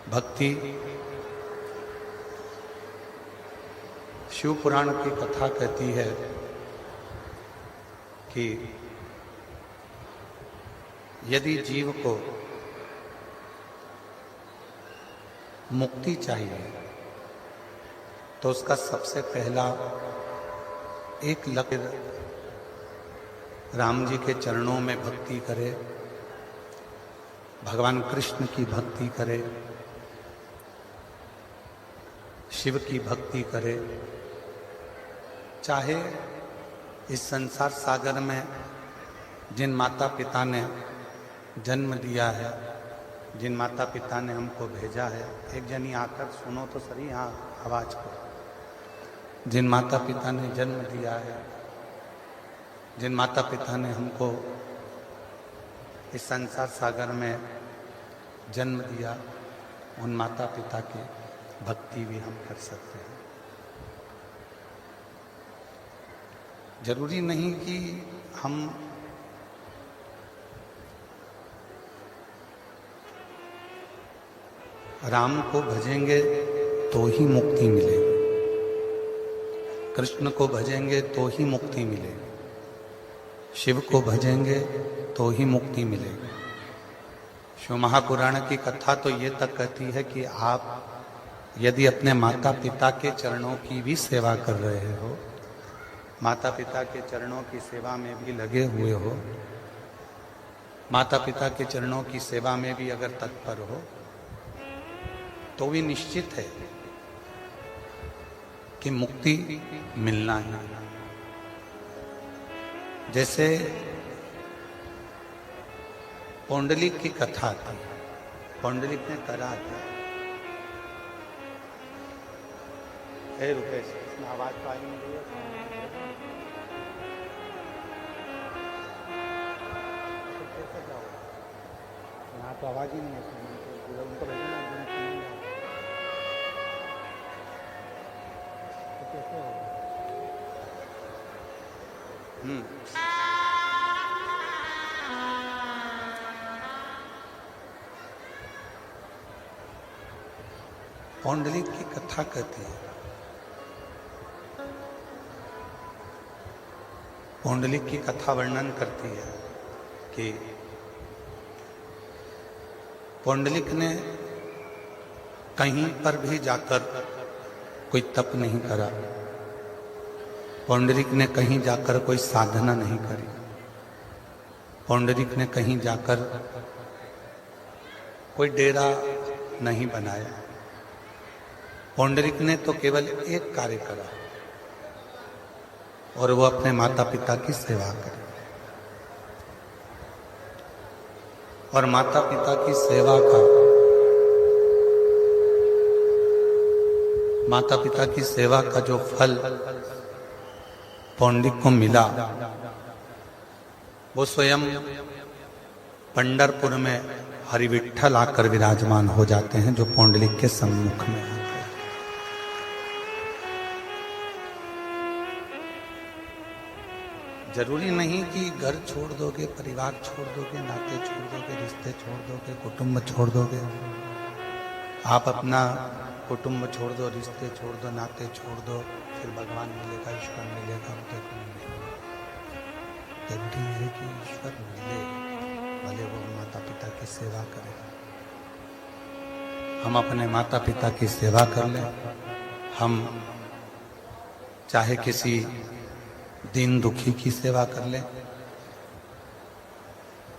भक्ति शिव पुराण की कथा कहती है कि यदि जीव को मुक्ति चाहिए तो उसका सबसे पहला एक लक्ष्य राम जी के चरणों में भक्ति करे, भगवान कृष्ण की भक्ति करे, शिव की भक्ति करे। चाहे इस संसार सागर में जिन माता पिता ने जन्म दिया है, जिन माता पिता ने हमको भेजा है, एक जनी आकर सुनो तो सही यहाँ आवाज को। जिन माता पिता ने जन्म दिया है, जिन माता पिता ने हमको इस संसार सागर में जन्म दिया, उन माता पिता की भक्ति भी हम कर सकते हैं। जरूरी नहीं कि हम राम को भजेंगे तो ही मुक्ति मिलेगी, कृष्ण को भजेंगे तो ही मुक्ति मिलेगी, शिव को भजेंगे तो ही मुक्ति मिलेगी। शिव महापुराण की कथा तो ये तक कहती है कि आप यदि अपने माता पिता के चरणों की भी सेवा कर रहे हो, माता पिता के चरणों की सेवा में भी लगे हुए हो, माता पिता के चरणों की सेवा में भी अगर तत्पर हो, तो भी निश्चित है कि मुक्ति मिलना है। जैसे पौंडलिक की कथा थी, पौंडलिक ने करा था। रुपेश, इसमें आवाज तो आई नहीं रही है। यहाँ तो आवाज ही नहीं है, उनको भेजना कैसे होगा? पौंडलिक की कथा कहती है, पौंडलिक की कथा वर्णन करती है कि पौंडलिक ने कहीं पर भी जाकर कोई तप नहीं करा, पौंडलिक ने कहीं जाकर कोई साधना नहीं करी, पौंडलिक ने कहीं जाकर कोई डेरा नहीं बनाया। पौंडलिक ने तो केवल एक कार्य करा और वो अपने माता पिता की सेवा करे। और माता पिता की सेवा का, माता पिता की सेवा का जो फल पौंडलिक को मिला, वो स्वयं पंढरपुर में हरिविठ्ठल आकर विराजमान हो जाते हैं, जो पौंडलिक के सम्मुख में आते हैं। जरूरी नहीं कि घर छोड़ दोगे, परिवार छोड़ दोगे, नाते छोड़ दोगे, रिश्ते छोड़ दोगे, कुटुंब छोड़ दोगे। आप अपना कुटुंब छोड़ दो, रिश्ते छोड़ दो, नाते छोड़ दो, फिर भगवान मिलेगा, ईश्वर मिलेगा, उनके को मिलेगा। जरूरी है कि ईश्वर मिले, भले वो माता पिता की सेवा करें। हम अपने माता पिता की सेवा कर लें, हम चाहे किसी दीन दुखी की सेवा कर ले।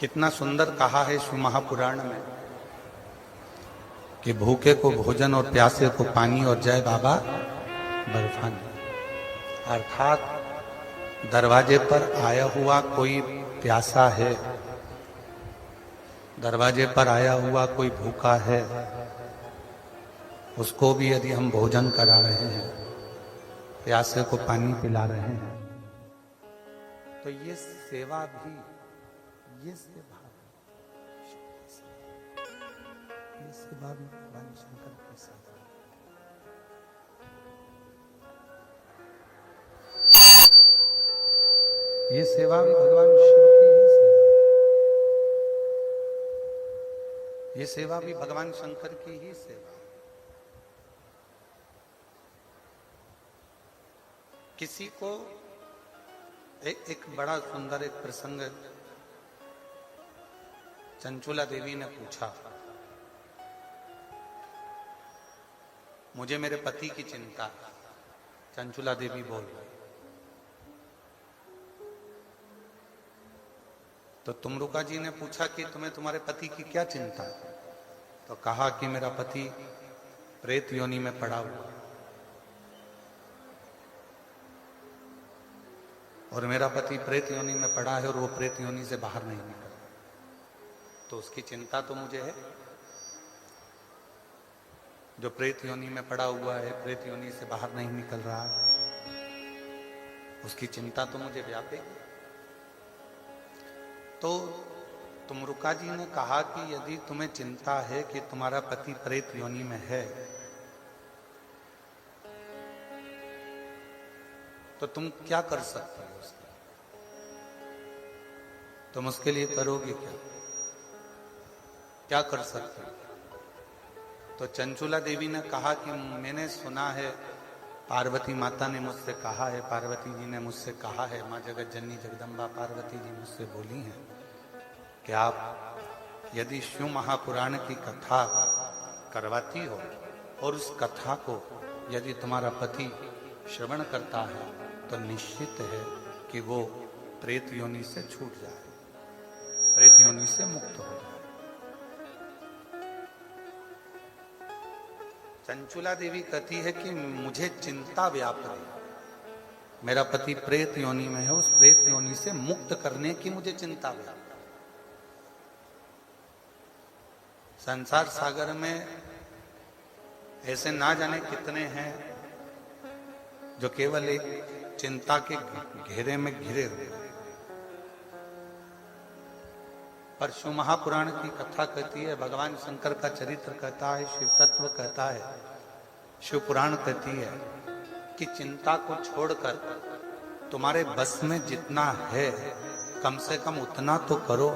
कितना सुंदर कहा है शिव महापुराण में कि भूखे को भोजन और प्यासे को पानी और जय बाबा बर्फानी। अर्थात दरवाजे पर आया हुआ कोई प्यासा है, दरवाजे पर आया हुआ कोई भूखा है, उसको भी यदि हम भोजन करा रहे हैं, प्यासे को पानी पिला रहे हैं, तो ये सेवा भी, ये सेवा भी भगवान शंकर की सेवा। ये सेवा भी भगवान शिव की ही सेवा। ये सेवा भी भगवान शंकर की ही सेवा। किसी को एक बड़ा सुंदर एक प्रसंग चंचुला देवी ने पूछा, मुझे मेरे पति की चिंता है। चंचुला देवी बोल रही, तो तुमरुका जी ने पूछा कि तुम्हें तुम्हारे पति की क्या चिंता है? तो कहा कि मेरा पति प्रेत योनि में पड़ा हुआ और मेरा पति प्रेत योनि में पड़ा है और वो प्रेत योनि से बाहर नहीं निकल, तो उसकी चिंता तो मुझे है। जो प्रेत योनि में पड़ा हुआ है, प्रेत योनि से बाहर नहीं निकल रहा है, उसकी चिंता तो मुझे व्यापेगी। तो तुमरुका जी ने कहा कि यदि तुम्हें चिंता है कि तुम्हारा पति प्रेत योनि में है, तो तुम क्या कर सकते हो उसके? तुम उसके लिए करोगे क्या? क्या कर सकते हो? तो चंचुला देवी ने कहा कि मैंने सुना है, पार्वती माता ने मुझसे कहा है, पार्वती जी ने मुझसे कहा है, माँ जगत जननी जगदम्बा पार्वती जी मुझसे बोली हैं कि आप यदि शिव महापुराण की कथा करवाती हो और उस कथा को यदि तुम्हारा पति श्रवण करता है तो निश्चित है कि वो प्रेत योनि से छूट जाए, प्रेत योनि से मुक्त हो जाए। चंचुला देवी कहती है कि मुझे चिंता व्याप रही, मेरा पति प्रेत योनि में है, उस प्रेत योनि से मुक्त करने की मुझे चिंता व्याप। संसार सागर में ऐसे ना जाने कितने हैं जो केवल एक चिंता के घेरे में घिरे हुए हैं। पर शिव महापुराण की कथा कहती है, भगवान शंकर का चरित्र कहता है, शिव तत्व कहता है, शिव पुराण कहती है कि चिंता को छोड़कर तुम्हारे बस में जितना है कम से कम उतना तो करो।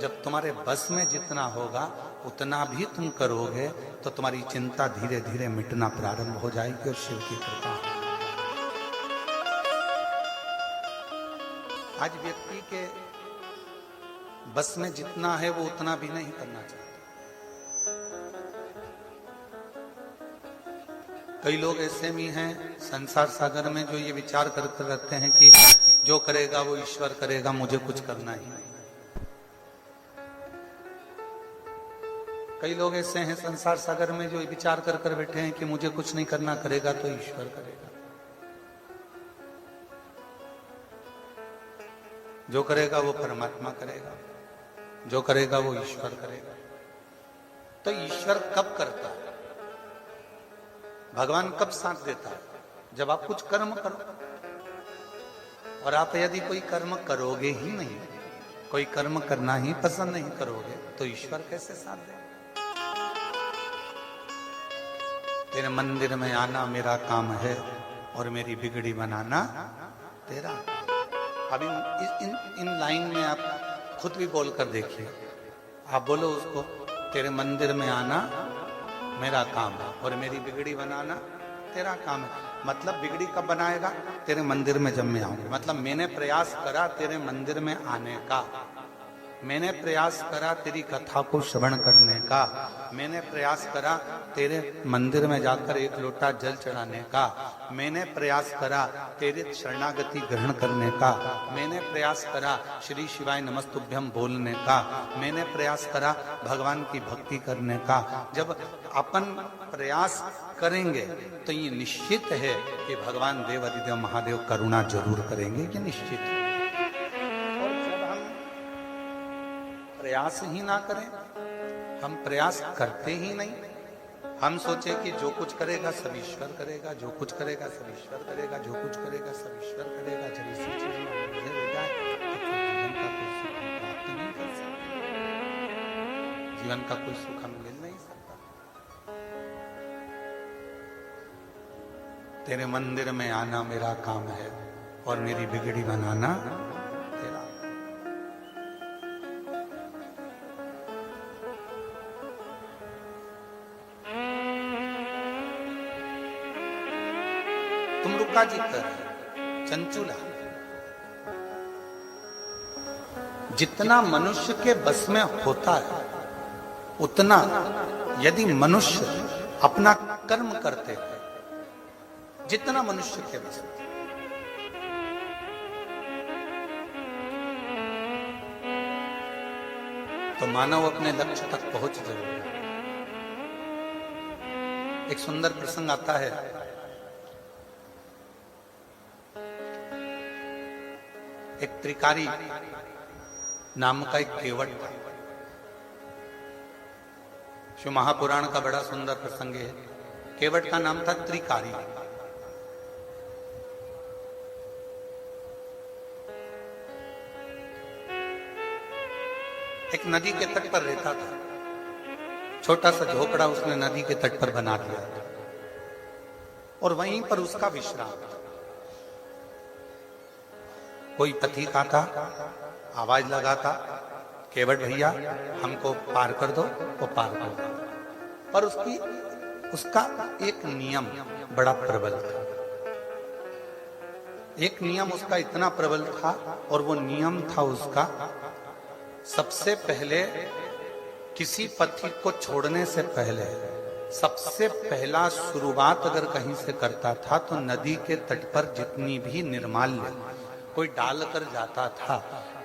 जब तुम्हारे बस में जितना होगा उतना भी तुम करोगे तो तुम्हारी चिंता धीरे धीरे मिटना प्रारंभ हो जाएगी और शिव की कृपा। आज व्यक्ति के बस में जितना है वो उतना भी नहीं करना चाहता। कई लोग ऐसे भी हैं संसार सागर में जो ये विचार करते रहते हैं कि जो करेगा वो ईश्वर करेगा, मुझे कुछ करना ही नहीं। कई लोग ऐसे हैं संसार सागर में जो विचार कर कर बैठे हैं कि मुझे कुछ नहीं करना, करेगा तो ईश्वर करेगा, जो करेगा वो परमात्मा करेगा, जो करेगा वो ईश्वर करेगा। तो ईश्वर कब करता है, भगवान कब साथ देता है? जब आप कुछ कर्म करो। और आप यदि कोई कर्म करोगे ही नहीं, कोई कर्म करना ही पसंद नहीं करोगे, तो ईश्वर कैसे साथ देगा? तेरे मंदिर में आना मेरा काम है और मेरी बिगड़ी बनाना तेरा। अभी इन लाइन में आप खुद भी बोलकर देखिए, आप बोलो उसको, तेरे मंदिर में आना मेरा काम है और मेरी बिगड़ी बनाना तेरा काम है। मतलब बिगड़ी कब बनाएगा? तेरे मंदिर में जब मैं आऊंगा। मतलब मैंने प्रयास करा तेरे मंदिर में आने का, मैंने प्रयास करा तेरी कथा को श्रवण करने का, मैंने प्रयास करा तेरे मंदिर में जाकर एक लोटा जल चढ़ाने का, मैंने प्रयास करा तेरे शरणागति ग्रहण करने का, मैंने प्रयास करा श्री शिवाय नमस्तुभ्यम बोलने का, मैंने प्रयास करा भगवान की भक्ति करने का। जब अपन प्रयास करेंगे तो ये निश्चित है कि भगवान देव अधिदेव महादेव करुणा जरूर करेंगे, ये निश्चित है। प्रयास ही ना करें, हम प्रयास करते ही नहीं, हम सोचे कि जो कुछ करेगा सब ईश्वर करेगा, जो कुछ करेगा सब ईश्वर करेगा, जो कुछ करेगा सब ईश्वर करेगा, जब इसी चीज में उलझे हो जाए तो जीवन का कोई सुख हम मिल नहीं सकता। तेरे मंदिर में आना मेरा काम है और मेरी बिगड़ी बनाना तेरा। तुम रुका जी कर चंचुला। जितना मनुष्य के बस में होता है उतना यदि मनुष्य अपना कर्म करते हैं, जितना मनुष्य के बस में, तो मानव अपने लक्ष्य तक पहुंच जरूर है। एक सुंदर प्रसंग आता है, एक त्रिकारी नाम का एक केवट था। शिव महापुराण का बड़ा सुंदर प्रसंग है। केवट का नाम था त्रिकारी। एक नदी के तट पर रहता था। छोटा सा झोपड़ा उसने नदी के तट पर बना दिया और वहीं पर उसका विश्राम। कोई पथिक आता, आवाज लगाता, केवट भैया हमको पार कर दो, वो पार कर दो। पर उसका एक नियम बड़ा प्रबल था। एक नियम उसका इतना प्रबल था और वो नियम था उसका, सबसे पहले किसी पथिक को छोड़ने से पहले सबसे पहला शुरुआत अगर कहीं से करता था तो नदी के तट पर जितनी भी निर्माल्य कोई डाल कर जाता था,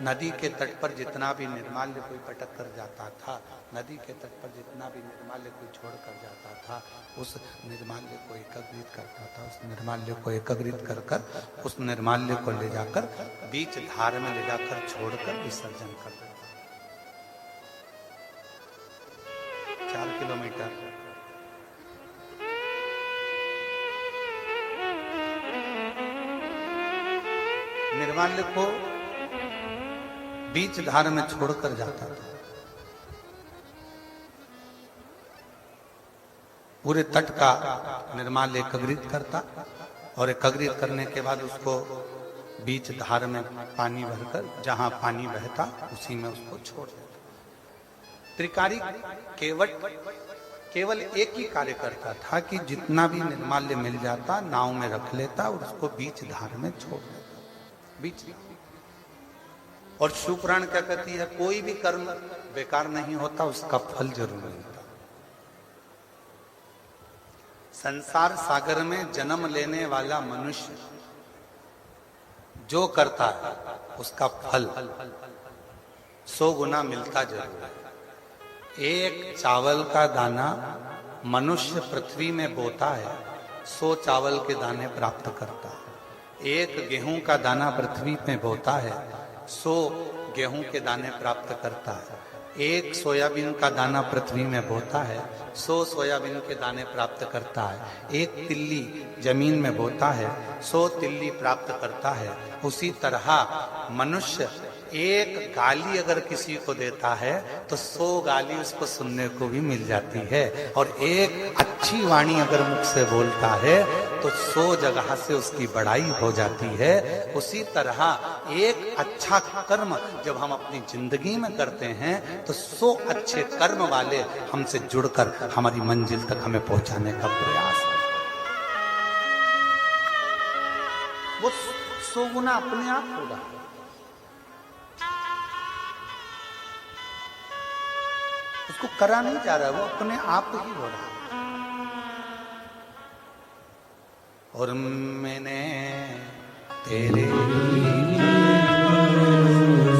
नदी के तट पर जितना भी निर्माल्य कोई पटक कर जाता था, नदी के तट पर जितना भी निर्माल्य कोई छोड़ कर जाता था, उस निर्माल्य को एकत्रित करता था। उस निर्माल्य को एकत्रित कर कर उस निर्माल्य को ले जाकर बीच धार में ले जाकर छोड़कर विसर्जन कर देता। 4 किलोमीटर निर्माल्य को बीच धार में छोड़कर जाता था। पूरे तट का निर्माल्य एकत्रित करता और एकत्रित करने के बाद उसको बीच धार में पानी भरकर जहां पानी बहता उसी में उसको छोड़ देता। त्रिकारी केवट केवल एक ही कार्य करता था कि जितना भी निर्माल्य मिल जाता नाव में रख लेता और उसको बीच धार में छोड़ देता। बीच। और शिव पुराण क्या कहती है, कोई भी कर्म बेकार नहीं होता, उसका फल जरूर मिलता। संसार सागर में जन्म लेने वाला मनुष्य जो करता है उसका फल 100 गुना मिलता जरूर है। एक चावल का दाना मनुष्य पृथ्वी में बोता है, 100 चावल के दाने प्राप्त करता है। एक गेहूं का दाना पृथ्वी में बोता है, 100 गेहूं के दाने प्राप्त करता है। एक सोयाबीन का दाना पृथ्वी में बोता है, 100 सोयाबीन के दाने प्राप्त करता है। एक तिल्ली जमीन में बोता है, 100 तिल्ली प्राप्त करता है। उसी तरह मनुष्य एक गाली अगर किसी को देता है तो 100 गाली उसको सुनने को भी मिल जाती है। और एक अच्छी वाणी अगर मुख से बोलता है तो 100 जगह से उसकी बड़ाई हो जाती है। उसी तरह एक अच्छा कर्म जब हम अपनी जिंदगी में करते हैं तो 100 अच्छे कर्म वाले हमसे जुड़कर हमारी मंजिल तक हमें पहुंचाने का प्रयास है। वो 100 गुना अपने आप होगा। उसको करा नहीं जा रहा, वो अपने आप ही हो रहा। और मैंने तेरे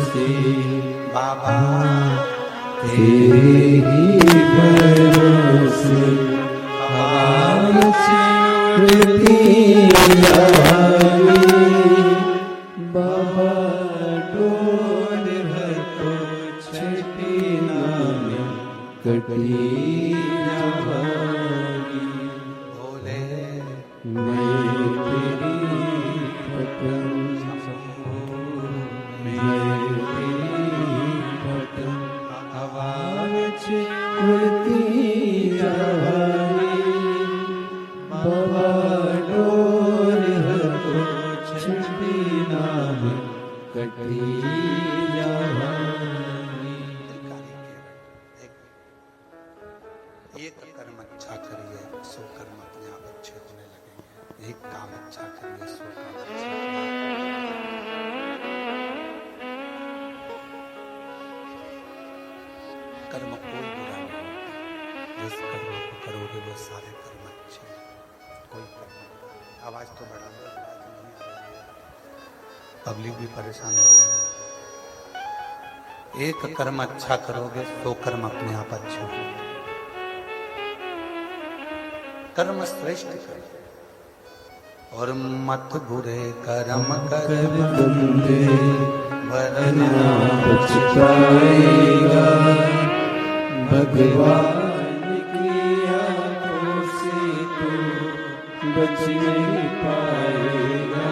से बाबा तेरे भरोसे बाबा डोर है तो छठी नाम कटी जावागी। भोले मैं तेरी पतन मैं तेरी पतन आवाज उड़ती जावागी। बाबा डोर है तो छठी नाम कटी जावागी। एक कर्म अच्छा करिए, 100 कर्म अपने आप अच्छे होने लगेंगे। एक काम अच्छा करिए, सो काम अच्छा। कर्म कोई बुरा नहीं होता, जिस कर्म को करोगे वो सारे कर्म अच्छे हैं। कोई कर्म नहीं। आवाज तो बढ़ा दो, आवाज नहीं आ रही है, पब्लिक भी परेशान हो रही है। एक कर्म अच्छा करोगे तो कर्म अपने आप अच्छे होंगे। कर्म श्रेष्ठ करो और मत बुरे कर्म कर बंदे, वरना पछताएगा। भगवान की आंखों से तू बच नहीं पाएगा,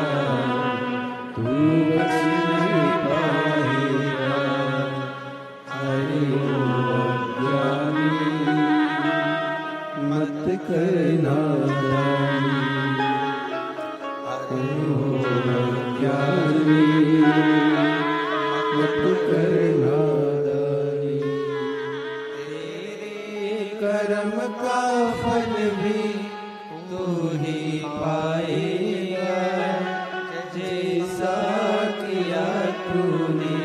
तू बच नहीं पाएगा। अरे ओ अज्ञानी मत करना दानी, अरे ओ अज्ञानी मत करना दानी। तेरे कर्म का फल भी तू ही पाएगा, जैसा किया तूने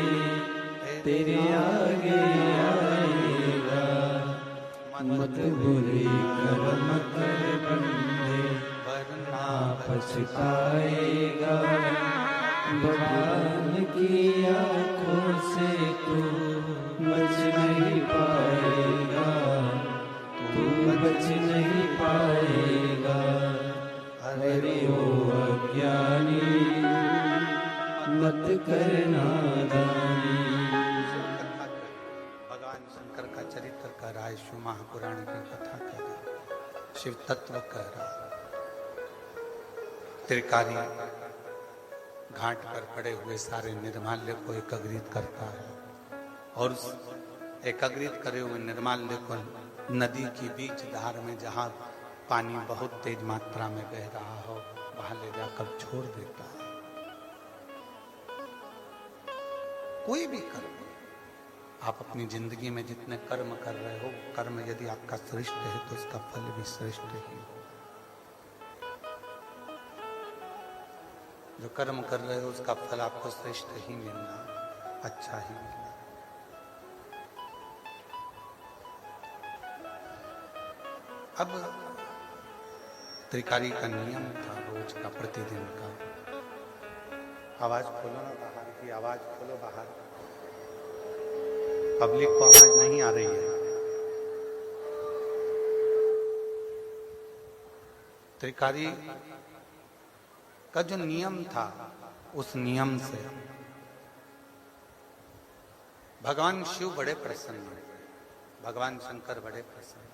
तेरे आगे आएगा। मत बुरे कर्म कर बंदे, वरना पछताएगा। भगवान की आंखों से तू बच नहीं पाएगा, तू बच नहीं पाएगा। अरे ओ अज्ञानी मत करना दानी। भगवान शंकर का चरित्र कह रहा है, शिव महापुराण की कथा कह रहा है, शिव तत्व कह रहा है। त्रिकाली घाट पर पड़े हुए सारे निर्माल्य को एकत्रित करता है और उस एकत्रित करे हुए निर्माल्य को नदी की बीच धार में, जहां पानी बहुत तेज मात्रा में बह रहा हो, वहां ले जाकर छोड़ देता है। कोई भी कर्म आप अपनी जिंदगी में जितने कर्म कर रहे हो, कर्म यदि आपका श्रेष्ठ है तो उसका फल भी श्रेष्ठ ही हो। जो कर्म कर रहे हो उसका फल आपको श्रेष्ठ ही मिलना, अच्छा ही मिलना। अब त्रिकाली का नियम था रोज का, प्रतिदिन का। आवाज खोलो ना बाहर की, आवाज खोलो बाहर, पब्लिक को आवाज नहीं आ रही है। त्रिकाली का जो नियम था, उस नियम से भगवान शिव बड़े प्रसन्न हैं, भगवान शंकर बड़े प्रसन्न।